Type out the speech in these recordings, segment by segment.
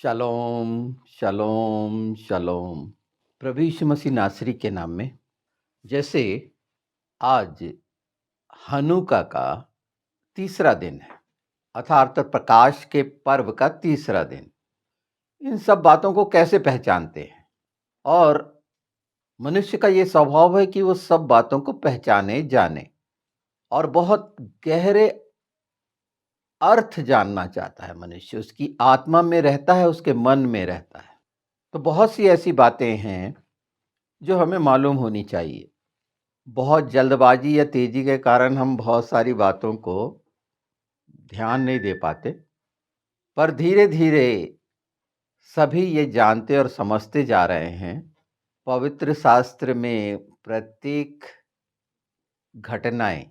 शलोम, शलोम, शलोम। प्रभु यीशु मसीह नासरी के नाम में। जैसे आज हनुका का तीसरा दिन है, अर्थात प्रकाश के पर्व का तीसरा दिन। इन सब बातों को कैसे पहचानते हैं? और मनुष्य का ये स्वभाव है कि वो सब बातों को पहचाने, जाने और बहुत गहरे अर्थ जानना चाहता है। मनुष्य उसकी आत्मा में रहता है, उसके मन में रहता है। तो बहुत सी ऐसी बातें हैं जो हमें मालूम होनी चाहिए। बहुत जल्दबाजी या तेजी के कारण हम बहुत सारी बातों को ध्यान नहीं दे पाते, पर धीरे धीरे सभी ये जानते और समझते जा रहे हैं। पवित्र शास्त्र में प्रत्येक घटनाएं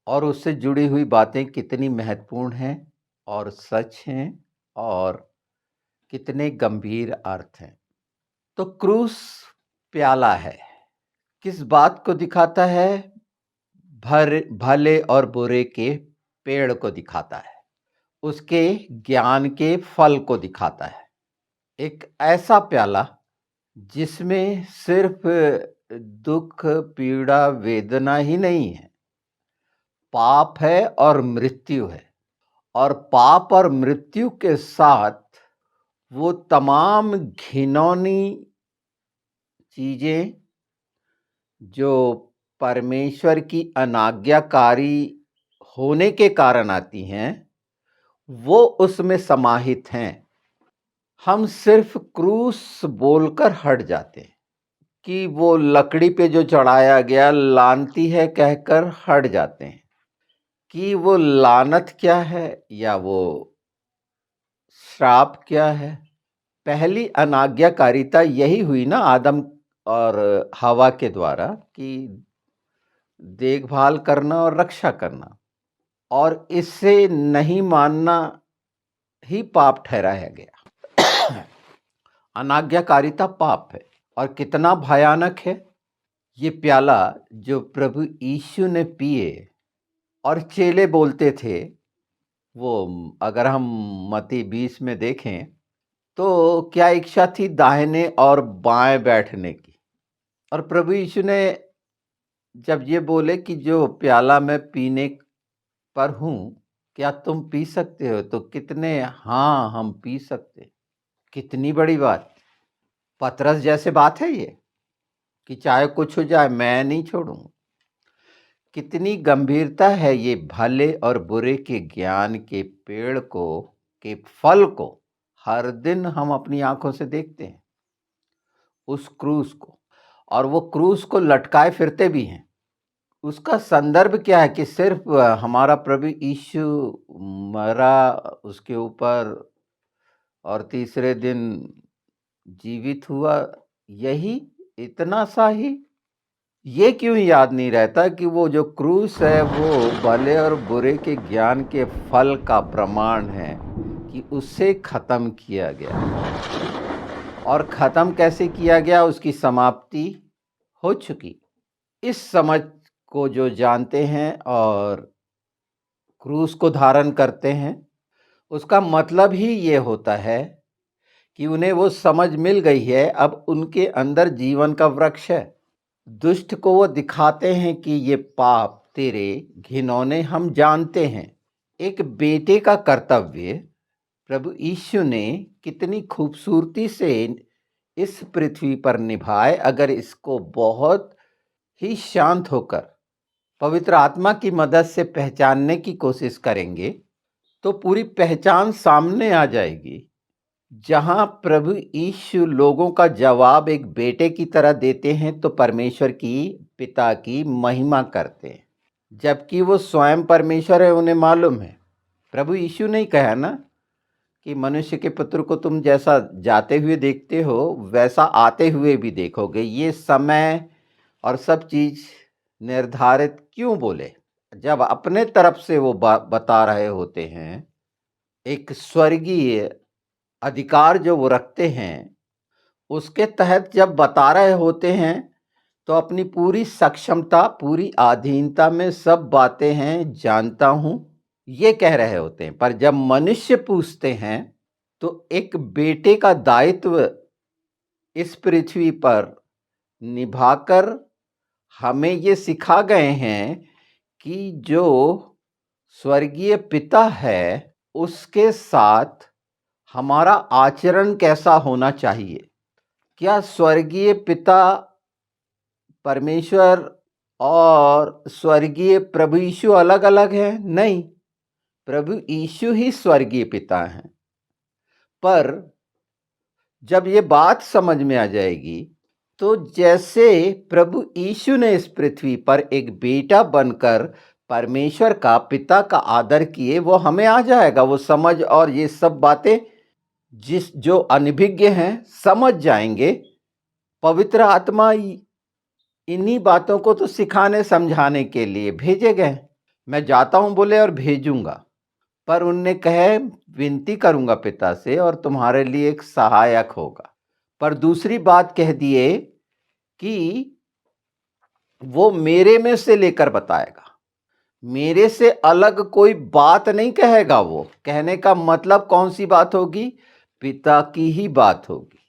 और उससे जुड़ी हुई बातें कितनी महत्वपूर्ण हैं और सच हैं और कितने गंभीर अर्थ हैं। तो क्रूस प्याला है, किस बात को दिखाता है? भले और बुरे के पेड़ को दिखाता है, उसके ज्ञान के फल को दिखाता है। एक ऐसा प्याला जिसमें सिर्फ दुख, पीड़ा, वेदना ही नहीं है, पाप है और मृत्यु है। और पाप और मृत्यु के साथ वो तमाम घिनौनी चीजें जो परमेश्वर की अनाज्ञाकारी होने के कारण आती हैं, वो उसमें समाहित हैं। हम सिर्फ क्रूस बोलकर हट जाते हैं कि वो लकड़ी पे जो चढ़ाया गया लानती है कहकर हट जाते हैं कि वो लानत क्या है या वो श्राप क्या है। पहली अनाज्ञाकारिता यही हुई ना, आदम और हवा के द्वारा, कि देखभाल करना और रक्षा करना, और इससे नहीं मानना ही पाप ठहराया गया। अनाज्ञाकारिता पाप है और कितना भयानक है। ये प्याला जो प्रभु यीशु ने पिए और चेले बोलते थे, वो अगर हम मत्ती 20 में देखें तो क्या इच्छा थी? दाहिने और बाएं बैठने की। और प्रभु यीशु ने जब ये बोले कि जो प्याला मैं पीने पर हूं, क्या तुम पी सकते हो? तो कितने हाँ, हम पी सकते। कितनी बड़ी बात! पतरस जैसे बात है ये कि चाहे कुछ हो जाए मैं नहीं छोड़ूंगा। कितनी गंभीरता है ये भले और बुरे के ज्ञान के पेड़ को, के फल को हर दिन हम अपनी आंखों से देखते हैं, उस क्रूस को। और वो क्रूस को लटकाए फिरते भी हैं। उसका संदर्भ क्या है? कि सिर्फ हमारा प्रभु यीशु मरा उसके ऊपर और तीसरे दिन जीवित हुआ, यही इतना सा ही? ये क्यों याद नहीं रहता कि वो जो क्रूस है वो भले और बुरे के ज्ञान के फल का प्रमाण है कि उससे खत्म किया गया। और खत्म कैसे किया गया? उसकी समाप्ति हो चुकी। इस समझ को जो जानते हैं और क्रूस को धारण करते हैं, उसका मतलब ही ये होता है कि उन्हें वो समझ मिल गई है, अब उनके अंदर जीवन का वृक्ष है। दुष्ट को वो दिखाते हैं कि ये पाप तेरे घिनौने हम जानते हैं। एक बेटे का कर्तव्य प्रभु यीशु ने कितनी खूबसूरती से इस पृथ्वी पर निभाए। अगर इसको बहुत ही शांत होकर पवित्र आत्मा की मदद से पहचानने की कोशिश करेंगे तो पूरी पहचान सामने आ जाएगी, जहां प्रभु यीशु लोगों का जवाब एक बेटे की तरह देते हैं तो परमेश्वर की, पिता की महिमा करते हैं, जबकि वो स्वयं परमेश्वर है। उन्हें मालूम है। प्रभु यीशु ने कहा ना कि मनुष्य के पुत्र को तुम जैसा जाते हुए देखते हो वैसा आते हुए भी देखोगे। ये समय और सब चीज निर्धारित क्यों बोले? जब अपने तरफ से वो बता रहे होते हैं, एक स्वर्गीय अधिकार जो वो रखते हैं, उसके तहत जब बता रहे होते हैं तो अपनी पूरी सक्षमता, पूरी अधीनता में सब बातें हैं जानता हूं, ये कह रहे होते हैं। पर जब मनुष्य पूछते हैं तो एक बेटे का दायित्व इस पृथ्वी पर निभाकर हमें ये सिखा गए हैं कि जो स्वर्गीय पिता है उसके साथ हमारा आचरण कैसा होना चाहिए। क्या स्वर्गीय पिता परमेश्वर और स्वर्गीय प्रभु यीशु अलग अलग हैं? नहीं, प्रभु यीशु ही स्वर्गीय पिता हैं। पर जब ये बात समझ में आ जाएगी तो जैसे प्रभु यीशु ने इस पृथ्वी पर एक बेटा बनकर परमेश्वर का पिता का आदर किए, वो हमें आ जाएगा वो समझ, और ये सब बातें जो अनभिज्ञ हैं समझ जाएंगे। पवित्र आत्मा इन्हीं बातों को तो सिखाने समझाने के लिए भेजे गए। मैं जाता हूं बोले और भेजूंगा, पर उनने कहे विनती करूंगा पिता से और तुम्हारे लिए एक सहायक होगा। पर दूसरी बात कह दिए कि वो मेरे में से लेकर बताएगा, मेरे से अलग कोई बात नहीं कहेगा। वो कहने का मतलब कौन सी बात होगी? पिता की ही बात होगी।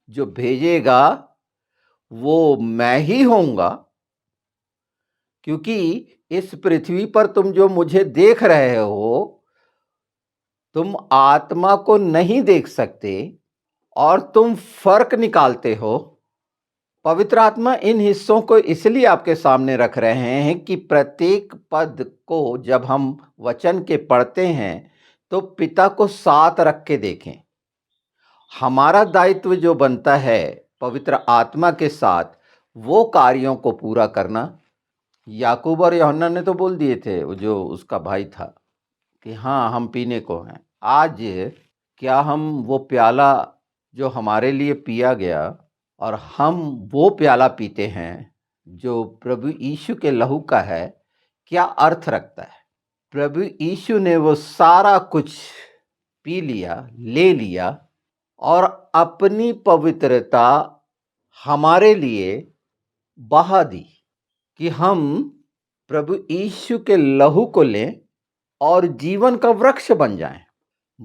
जो भेजेगा वो मैं ही होऊंगा, क्योंकि इस पृथ्वी पर तुम जो मुझे देख रहे हो, तुम आत्मा को नहीं देख सकते और तुम फर्क निकालते हो। पवित्र आत्मा इन हिस्सों को इसलिए आपके सामने रख रहे हैं कि प्रत्येक पद को जब हम वचन के पढ़ते हैं तो पिता को साथ रख के देखें। हमारा दायित्व जो बनता है पवित्र आत्मा के साथ वो कार्यों को पूरा करना। याकूब और यूहन्ना ने तो बोल दिए थे, जो उसका भाई था, कि हाँ हम पीने को हैं। आज क्या हम वो प्याला जो हमारे लिए पिया गया और हम वो प्याला पीते हैं जो प्रभु यीशु के लहू का है, क्या अर्थ रखता है? प्रभु यीशु ने वो सारा कुछ पी लिया, ले लिया और अपनी पवित्रता हमारे लिए बहा दी कि हम प्रभु यीशु के लहू को लें और जीवन का वृक्ष बन जाएं।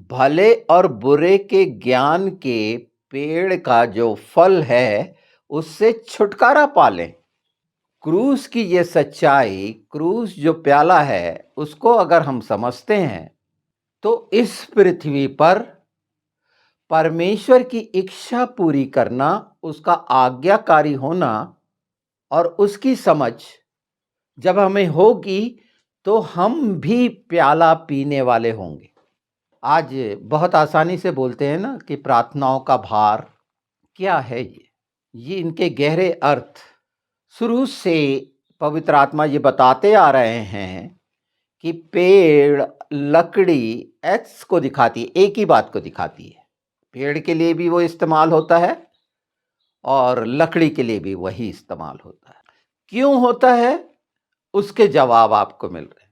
भले और बुरे के ज्ञान के पेड़ का जो फल है उससे छुटकारा पालें। क्रूस की ये सच्चाई, क्रूस जो प्याला है, उसको अगर हम समझते हैं तो इस पृथ्वी पर परमेश्वर की इच्छा पूरी करना, उसका आज्ञाकारी होना और उसकी समझ जब हमें होगी तो हम भी प्याला पीने वाले होंगे। आज बहुत आसानी से बोलते हैं ना कि प्रार्थनाओं का भार क्या है। ये इनके गहरे अर्थ शुरू से पवित्र आत्मा ये बताते आ रहे हैं कि पेड़, लकड़ी एक्स को दिखाती है, एक ही बात को दिखाती है। पेड़ के लिए भी वो इस्तेमाल होता है और लकड़ी के लिए भी वही इस्तेमाल होता है। क्यों होता है उसके जवाब आपको मिल रहे हैं।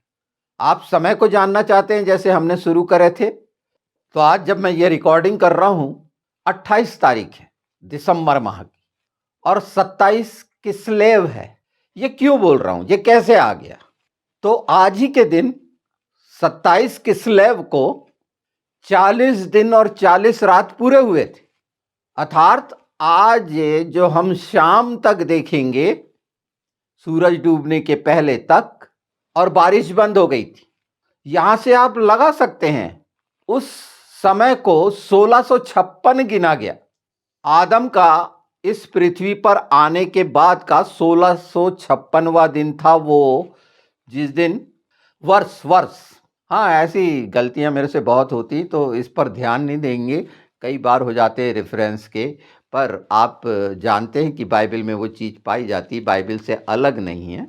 आप समय को जानना चाहते हैं, जैसे हमने शुरू करे थे, तो आज जब मैं ये रिकॉर्डिंग कर रहा हूं 28 तारीख है दिसंबर माह की और 27 किस्लेव है। ये क्यों बोल रहा हूं, ये कैसे आ गया? तो आज ही के दिन 27 किस्लेव को 40 दिन और 40 रात पूरे हुए थे। अर्थात आज जो हम शाम तक देखेंगे, सूरज डूबने के पहले तक, और बारिश बंद हो गई थी। यहां से आप लगा सकते हैं उस समय को 1656 गिना गया। आदम का इस पृथ्वी पर आने के बाद का 1656वां दिन था वो, जिस दिन वर्ष हाँ, ऐसी गलतियां मेरे से बहुत होती तो इस पर ध्यान नहीं देंगे, कई बार हो जाते हैं रेफरेंस के, पर आप जानते हैं कि बाइबल में वो चीज़ पाई जाती, बाइबल से अलग नहीं है।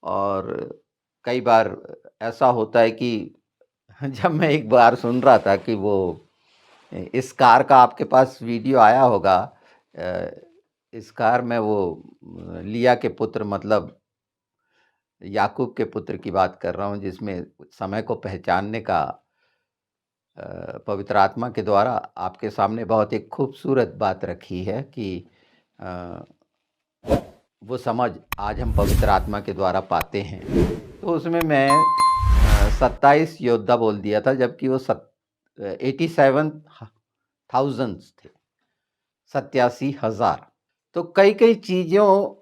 और कई बार ऐसा होता है कि जब मैं एक बार सुन रहा था कि वो इस कार का, आपके पास वीडियो आया होगा, इस कार में वो लिया के पुत्र, मतलब याकूब के पुत्र की बात कर रहा हूँ, जिसमें समय को पहचानने का पवित्र आत्मा के द्वारा आपके सामने बहुत एक खूबसूरत बात रखी है कि वो समझ आज हम पवित्र आत्मा के द्वारा पाते हैं। तो उसमें मैं 27 योद्धा बोल दिया था, जबकि वो 87,000 थे, 87,000। तो कई कई चीज़ों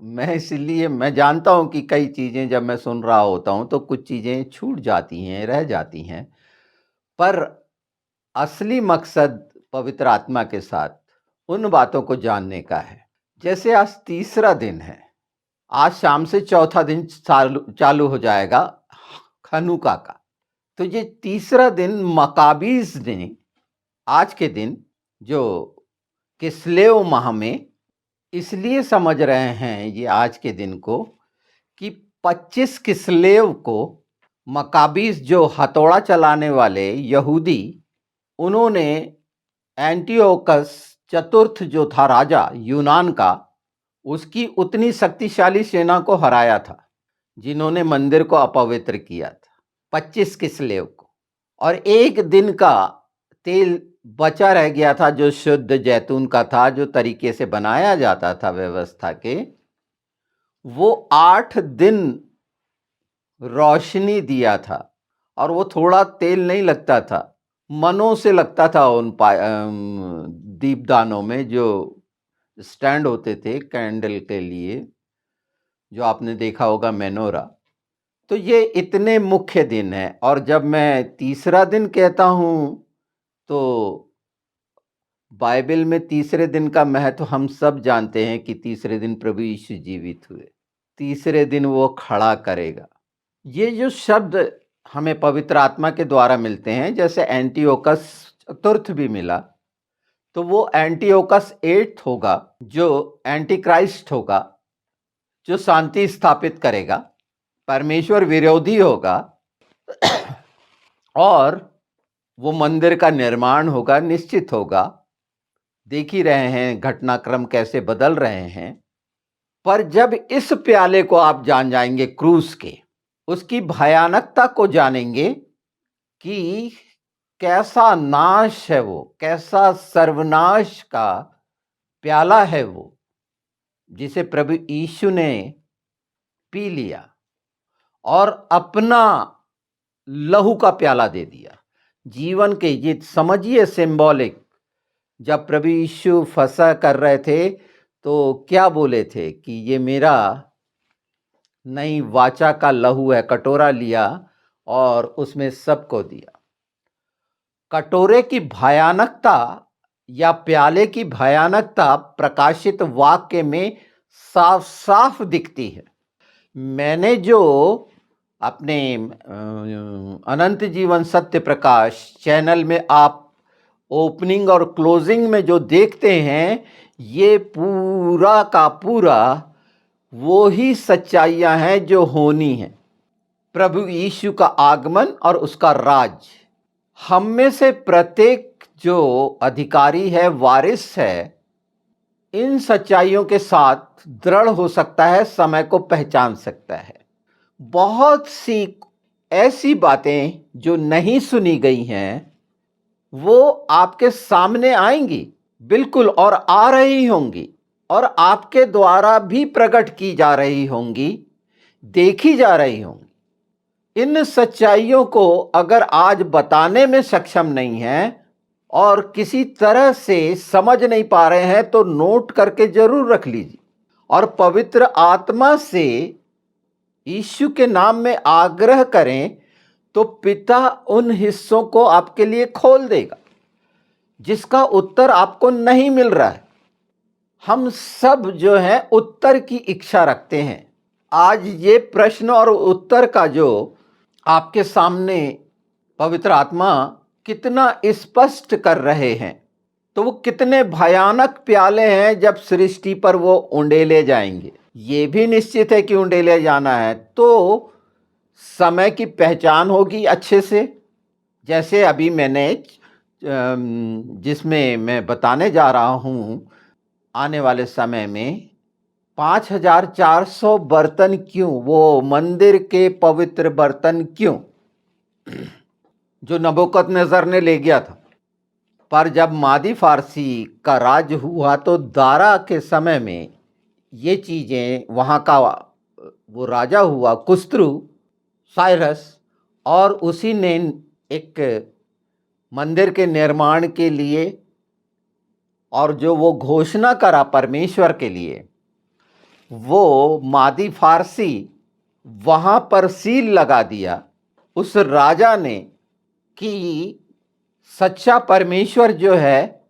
मैं इसलिए मैं जानता हूँ कि कई चीज़ें जब मैं सुन रहा होता हूँ तो कुछ चीज़ें छूट जाती हैं, रह जाती हैं, पर असली मकसद पवित्र आत्मा के साथ उन बातों को जानने का है। जैसे आज तीसरा दिन है, आज शाम से चौथा दिन चालू हो जाएगा हनुका का। तो ये तीसरा दिन मकाबीज ने आज के दिन जो किस्लेव माह में इसलिए समझ रहे हैं ये आज के दिन को कि 25 किस्लेव को मकाबीज जो हथौड़ा चलाने वाले यहूदी, उन्होंने एंटियोकस चतुर्थ जो था राजा यूनान का, उसकी उतनी शक्तिशाली सेना को हराया था जिन्होंने मंदिर को अपवित्र किया था, 25 किस्लेव को। और एक दिन का तेल बचा रह गया था जो शुद्ध जैतून का था, जो तरीके से बनाया जाता था व्यवस्था के, वो 8 दिन रोशनी दिया था। और वो थोड़ा तेल नहीं लगता था, मनों से लगता था उन दीपदानों में जो स्टैंड होते थे कैंडल के लिए, जो आपने देखा होगा मेनोरा। तो ये इतने मुख्य दिन हैं। और जब मैं तीसरा दिन कहता हूँ तो बाइबल में तीसरे दिन का महत्व हम सब जानते हैं कि तीसरे दिन प्रभु यीशु जीवित हुए, तीसरे दिन वो खड़ा करेगा। ये जो शब्द हमें पवित्र आत्मा के द्वारा मिलते हैं, जैसे एंटियोकस चतुर्थ भी मिला, तो वो एंटियोकस 8 होगा जो एंटी क्राइस्ट होगा, जो शांति स्थापित करेगा, परमेश्वर विरोधी होगा और वो मंदिर का निर्माण होगा, निश्चित होगा। देख ही रहे हैं घटनाक्रम कैसे बदल रहे हैं। पर जब इस प्याले को आप जान जाएंगे क्रूस के, उसकी भयानकता को जानेंगे कि कैसा नाश है वो, कैसा सर्वनाश का प्याला है वो, जिसे प्रभु यीशु ने पी लिया और अपना लहू का प्याला दे दिया जीवन के। ये समझिए सिंबॉलिक, जब प्रभु यीशु फसह कर रहे थे तो क्या बोले थे कि ये मेरा नई वाचा का लहू है। कटोरा लिया और उसमें सबको दिया। कटोरे की भयानकता या प्याले की भयानकता प्रकाशित वाक्य में साफ साफ दिखती है। मैंने जो अपने अनंत जीवन सत्य प्रकाश चैनल में आप ओपनिंग और क्लोजिंग में जो देखते हैं, ये पूरा का पूरा वो ही सच्चाइयां हैं जो होनी हैं। प्रभु यीशु का आगमन और उसका राज, हम में से प्रत्येक जो अधिकारी है, वारिस है, इन सच्चाइयों के साथ दृढ़ हो सकता है, समय को पहचान सकता है। बहुत सी ऐसी बातें जो नहीं सुनी गई हैं वो आपके सामने आएंगी, बिल्कुल, और आ रही होंगी, और आपके द्वारा भी प्रकट की जा रही होंगी, देखी जा रही होंगी। इन सच्चाइयों को अगर आज बताने में सक्षम नहीं है और किसी तरह से समझ नहीं पा रहे हैं तो नोट करके जरूर रख लीजिए और पवित्र आत्मा से यीशु के नाम में आग्रह करें तो पिता उन हिस्सों को आपके लिए खोल देगा जिसका उत्तर आपको नहीं मिल रहा है। हम सब जो है उत्तर की इच्छा रखते हैं। आज ये प्रश्न और उत्तर का जो आपके सामने पवित्र आत्मा कितना स्पष्ट कर रहे हैं, तो वो कितने भयानक प्याले हैं जब सृष्टि पर वो उंडेले जाएंगे। ये भी निश्चित है कि उंडेले जाना है तो समय की पहचान होगी अच्छे से। जैसे अभी मैंने जिसमें मैं बताने जा रहा हूँ, आने वाले समय में 5400 बर्तन क्यों, वो मंदिर के पवित्र बर्तन क्यों, जो नबूकदनेस्सर ने ले गया था। पर जब मादी फारसी का राज हुआ तो दारा के समय में ये चीज़ें, वहाँ का वो राजा हुआ कुस्रू साइरस, और उसी ने एक मंदिर के निर्माण के लिए और जो वो घोषणा करा परमेश्वर के लिए, वो मादी फारसी वहाँ पर सील लगा दिया उस राजा ने कि सच्चा परमेश्वर जो है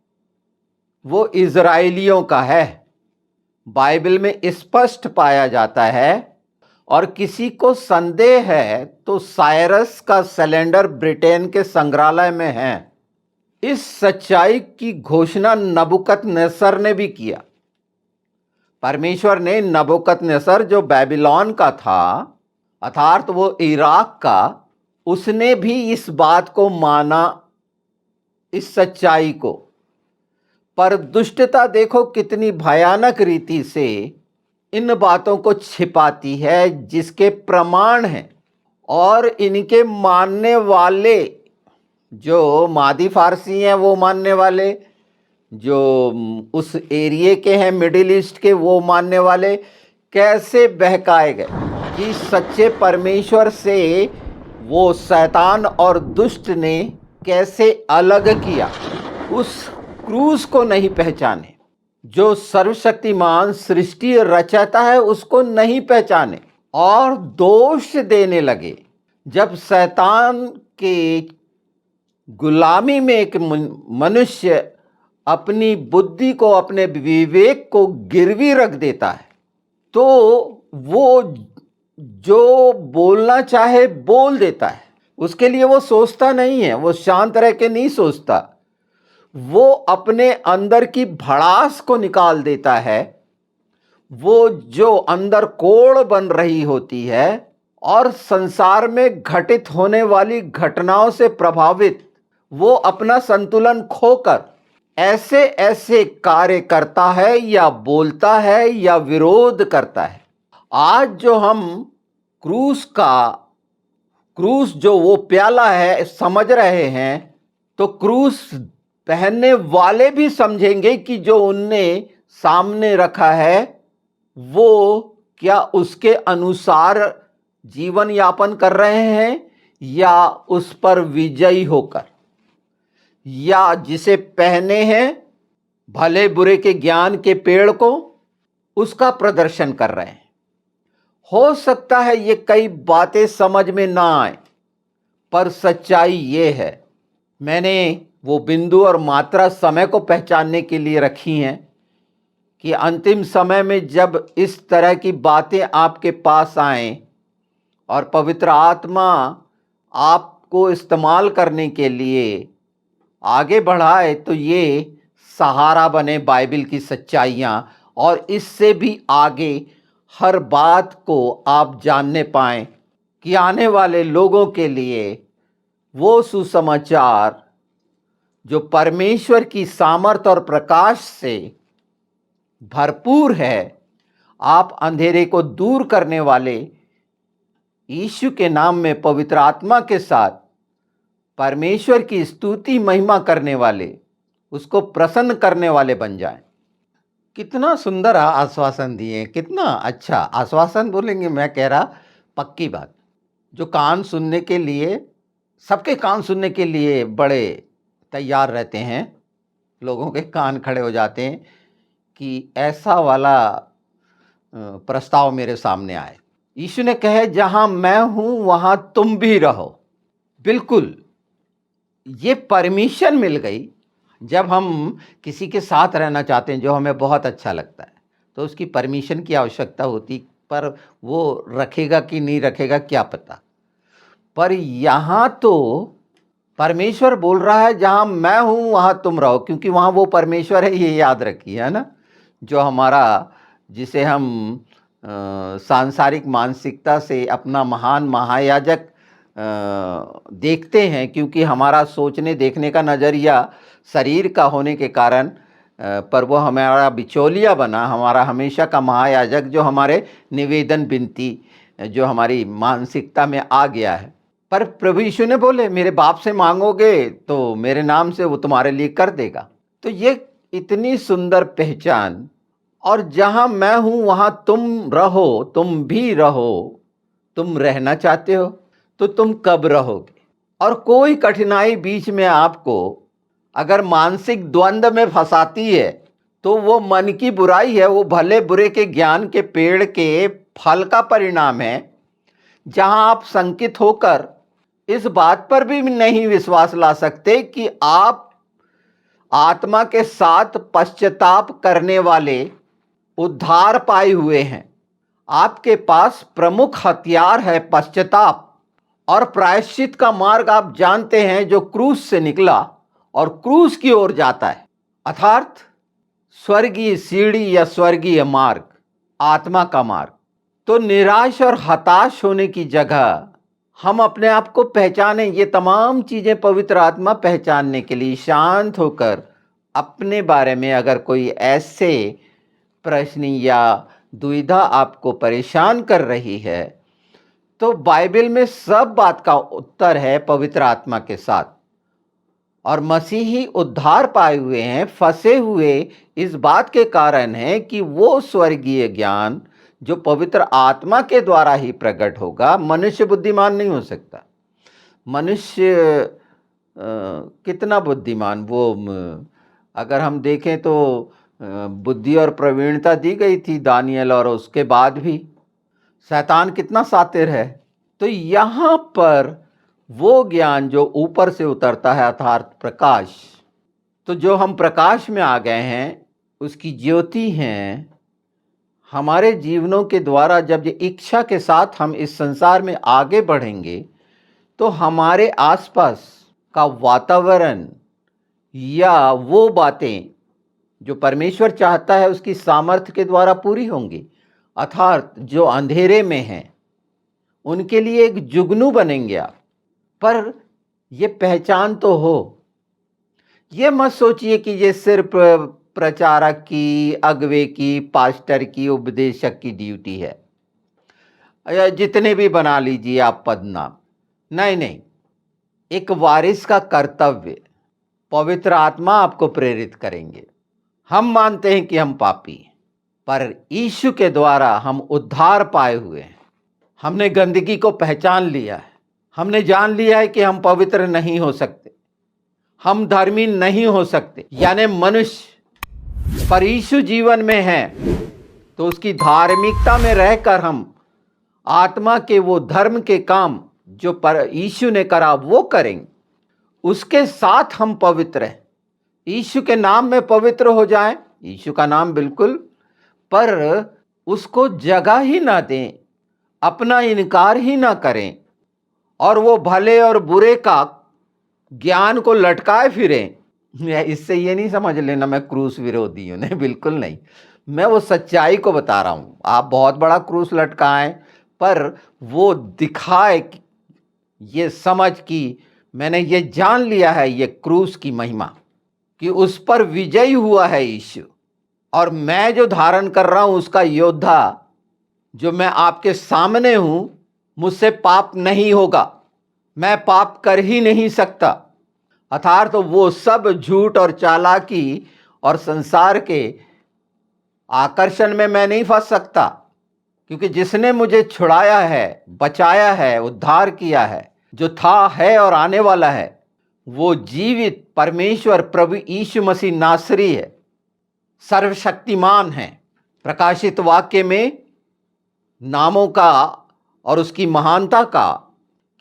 वो इज़राइलियों का है। बाइबल में स्पष्ट पाया जाता है। और किसी को संदेह है तो साइरस का सिलेंडर ब्रिटेन के संग्रहालय में है। इस सच्चाई की घोषणा नबूकदनेस्सर ने भी किया। परमेश्वर ने नबूकदनेस्सर जो बेबीलोन का था, अर्थात वो इराक का, उसने भी इस बात को माना, इस सच्चाई को। पर दुष्टता देखो कितनी भयानक रीति से इन बातों को छिपाती है जिसके प्रमाण हैं। और इनके मानने वाले जो मादी फारसी हैं वो मानने वाले, जो उस एरिए के हैं मिडिल ईस्ट के वो मानने वाले कैसे बहकाए गए कि सच्चे परमेश्वर से वो शैतान और दुष्ट ने कैसे अलग किया। उस क्रूस को नहीं पहचाने, जो सर्वशक्तिमान सृष्टि रचता है उसको नहीं पहचाने और दोष देने लगे। जब शैतान के गुलामी में एक मनुष्य अपनी बुद्धि को, अपने विवेक को गिरवी रख देता है, तो वो जो बोलना चाहे बोल देता है। उसके लिए वो सोचता नहीं है, वो शांत रह के नहीं सोचता, वो अपने अंदर की भड़ास को निकाल देता है। वो जो अंदर कोड़ बन रही होती है और संसार में घटित होने वाली घटनाओं से प्रभावित वो अपना संतुलन खोकर ऐसे ऐसे कार्य करता है या बोलता है या विरोध करता है। आज जो हम क्रूस जो वो प्याला है समझ रहे हैं, तो क्रूस पहनने वाले भी समझेंगे कि जो उनने सामने रखा है वो क्या उसके अनुसार जीवन यापन कर रहे हैं या उस पर विजयी होकर, या जिसे पहने हैं भले बुरे के ज्ञान के पेड़ को उसका प्रदर्शन कर रहे हैं। हो सकता है ये कई बातें समझ में ना आए, पर सच्चाई ये है। मैंने वो बिंदु और मात्रा समय को पहचानने के लिए रखी हैं कि अंतिम समय में जब इस तरह की बातें आपके पास आएं और पवित्र आत्मा आपको इस्तेमाल करने के लिए आगे बढ़ाए, तो ये सहारा बने बाइबल की सच्चाइयाँ, और इससे भी आगे हर बात को आप जानने पाएं कि आने वाले लोगों के लिए वो सुसमाचार जो परमेश्वर की सामर्थ और प्रकाश से भरपूर है, आप अंधेरे को दूर करने वाले यीशु के नाम में पवित्र आत्मा के साथ परमेश्वर की स्तुति महिमा करने वाले, उसको प्रसन्न करने वाले बन जाएं। कितना सुंदर आश्वासन दिए, कितना अच्छा आश्वासन बोलेंगे, मैं कह रहा पक्की बात। जो कान सुनने के लिए, सबके कान सुनने के लिए बड़े तैयार रहते हैं, लोगों के कान खड़े हो जाते हैं कि ऐसा वाला प्रस्ताव मेरे सामने आए। यीशु ने कहे जहां मैं हूं वहां तुम भी रहो। बिल्कुल, ये परमिशन मिल गई। जब हम किसी के साथ रहना चाहते हैं जो हमें बहुत अच्छा लगता है, तो उसकी परमिशन की आवश्यकता होती, पर वो रखेगा कि नहीं रखेगा क्या पता। पर यहाँ तो परमेश्वर बोल रहा है जहाँ मैं हूँ वहाँ तुम रहो, क्योंकि वहाँ वो परमेश्वर है, ये याद रखिए, है ना, जो हमारा, जिसे हम सांसारिक मानसिकता से अपना महान महायाजक देखते हैं, क्योंकि हमारा सोचने देखने का नज़रिया शरीर का होने के कारण, पर वो हमारा बिचौलिया बना, हमारा हमेशा का महायाजक, जो हमारे निवेदन विनती, जो हमारी मानसिकता में आ गया है। पर प्रभु यीशु ने बोले मेरे बाप से मांगोगे तो मेरे नाम से वो तुम्हारे लिए कर देगा। तो ये इतनी सुंदर पहचान, और जहाँ मैं हूँ वहाँ तुम रहो, तुम भी रहो। तुम रहना चाहते हो तो तुम कब रहोगे। और कोई कठिनाई बीच में आपको अगर मानसिक द्वंद्व में फंसाती है तो वो मन की बुराई है, वो भले बुरे के ज्ञान के पेड़ के फल का परिणाम है, जहां आप शंकित होकर इस बात पर भी नहीं विश्वास ला सकते कि आप आत्मा के साथ पश्चाताप करने वाले उद्धार पाए हुए हैं। आपके पास प्रमुख हथियार है पश्चाताप, और प्रायश्चित का मार्ग आप जानते हैं जो क्रूस से निकला और क्रूस की ओर जाता है, अर्थात स्वर्गीय सीढ़ी या स्वर्गीय मार्ग, आत्मा का मार्ग। तो निराश और हताश होने की जगह हम अपने आप को पहचानें। ये तमाम चीजें पवित्र आत्मा पहचानने के लिए शांत होकर अपने बारे में अगर कोई ऐसे प्रश्न या दुविधा आपको परेशान कर रही है तो बाइबल में सब बात का उत्तर है पवित्र आत्मा के साथ। और मसीही उद्धार पाए हुए हैं, फंसे हुए इस बात के कारण है कि वो स्वर्गीय ज्ञान जो पवित्र आत्मा के द्वारा ही प्रकट होगा, मनुष्य बुद्धिमान नहीं हो सकता। मनुष्य कितना बुद्धिमान, वो अगर हम देखें तो बुद्धि और प्रवीणता दी गई थी दानियल, और उसके बाद भी शैतान कितना शातिर है। तो यहाँ पर वो ज्ञान जो ऊपर से उतरता है अर्थात प्रकाश, तो जो हम प्रकाश में आ गए हैं उसकी ज्योति हैं हमारे जीवनों के द्वारा। जब ये इच्छा के साथ हम इस संसार में आगे बढ़ेंगे तो हमारे आसपास का वातावरण या वो बातें जो परमेश्वर चाहता है उसकी सामर्थ्य के द्वारा पूरी होंगी, अर्थात जो अंधेरे में हैं उनके लिए एक जुगनू बनेंगे आप। पर ये पहचान तो हो, ये मत सोचिए कि ये सिर्फ प्रचारक की, अगवे की, पास्टर की, उपदेशक की ड्यूटी है, या जितने भी बना लीजिए आप पद नाम। नहीं नहीं, एक वारिस का कर्तव्य पवित्र आत्मा आपको प्रेरित करेंगे। हम मानते हैं कि हम पापी हैं, पर यीशु के द्वारा हम उद्धार पाए हुए हैं। हमने गंदगी को पहचान लिया है, हमने जान लिया है कि हम पवित्र नहीं हो सकते, हम धर्मी नहीं हो सकते, यानी मनुष्य पर यीशु जीवन में है तो उसकी धार्मिकता में रहकर हम आत्मा के वो धर्म के काम जो पर यीशु ने करा वो करेंगे। उसके साथ हम पवित्र हैं, यीशु के नाम में पवित्र हो जाएं, यीशु का नाम बिल्कुल, पर उसको जगह ही ना दें, अपना इनकार ही ना करें, और वो भले और बुरे का ज्ञान को लटकाए फिरें। इससे ये नहीं समझ लेना मैं क्रूस विरोधी हूं, नहीं, बिल्कुल नहीं। मैं वो सच्चाई को बता रहा हूं। आप बहुत बड़ा क्रूस लटकाएं, पर वो दिखाए ये समझ कि मैंने ये जान लिया है ये क्रूस की महिमा, कि उस पर विजयी हुआ है यीशु, और मैं जो धारण कर रहा हूं उसका योद्धा जो मैं आपके सामने हूं, मुझसे पाप नहीं होगा, मैं पाप कर ही नहीं सकता। अर्थात तो वो सब झूठ और चालाकी और संसार के आकर्षण में मैं नहीं फंस सकता, क्योंकि जिसने मुझे छुड़ाया है, बचाया है, उद्धार किया है, जो था, है और आने वाला है, वो जीवित परमेश्वर प्रभु यीशु मसीह नासरी है, सर्वशक्तिमान है। प्रकाशित वाक्य में नामों का और उसकी महानता का,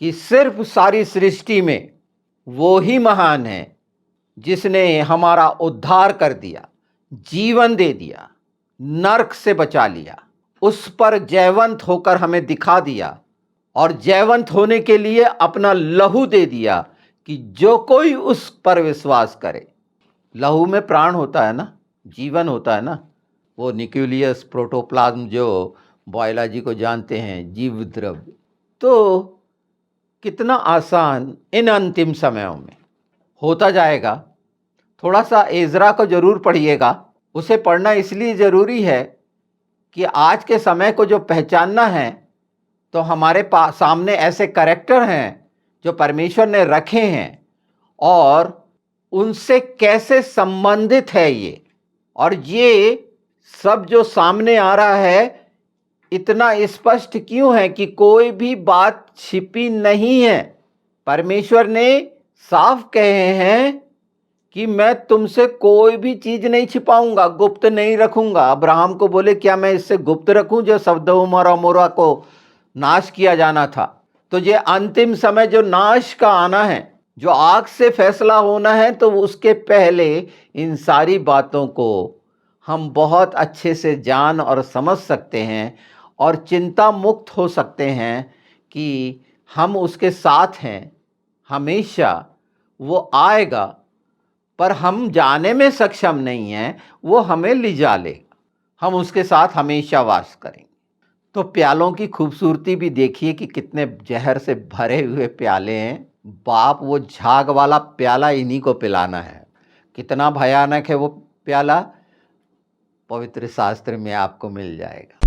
कि सिर्फ सारी सृष्टि में वो ही महान है जिसने हमारा उद्धार कर दिया, जीवन दे दिया, नरक से बचा लिया, उस पर जयवंत होकर हमें दिखा दिया, और जयवंत होने के लिए अपना लहू दे दिया कि जो कोई उस पर विश्वास करे। लहू में प्राण होता है ना, जीवन होता है ना, वो न्यूक्लियस प्रोटोप्लाज्म जो बायोलॉजी को जानते हैं, जीव द्रव्य। तो कितना आसान इन अंतिम समयों में होता जाएगा। थोड़ा सा एजरा को जरूर पढ़िएगा। उसे पढ़ना इसलिए ज़रूरी है कि आज के समय को जो पहचानना है, तो हमारे पास सामने ऐसे कैरेक्टर हैं जो परमेश्वर ने रखे हैं, और उनसे कैसे संबंधित है ये, और ये सब जो सामने आ रहा है इतना स्पष्ट क्यों है कि कोई भी बात छिपी नहीं है। परमेश्वर ने साफ कहे हैं कि मैं तुमसे कोई भी चीज नहीं छिपाऊंगा, गुप्त नहीं रखूंगा। अब्राहम को बोले क्या मैं इससे गुप्त रखूं जो सदोम और अमोरा को नाश किया जाना था। तो ये अंतिम समय जो नाश का आना है, जो आग से फैसला होना है, तो उसके पहले इन सारी बातों को हम बहुत अच्छे से जान और समझ सकते हैं और चिंता मुक्त हो सकते हैं कि हम उसके साथ हैं। हमेशा वो आएगा, पर हम जाने में सक्षम नहीं हैं, वो हमें ले जा लेगा, हम उसके साथ हमेशा वास करेंगे। तो प्यालों की खूबसूरती भी देखिए कि कितने जहर से भरे हुए प्याले हैं। बाप वो झाग वाला प्याला इन्हीं को पिलाना है। कितना भयानक है वो प्याला, पवित्र शास्त्र में आपको मिल जाएगा।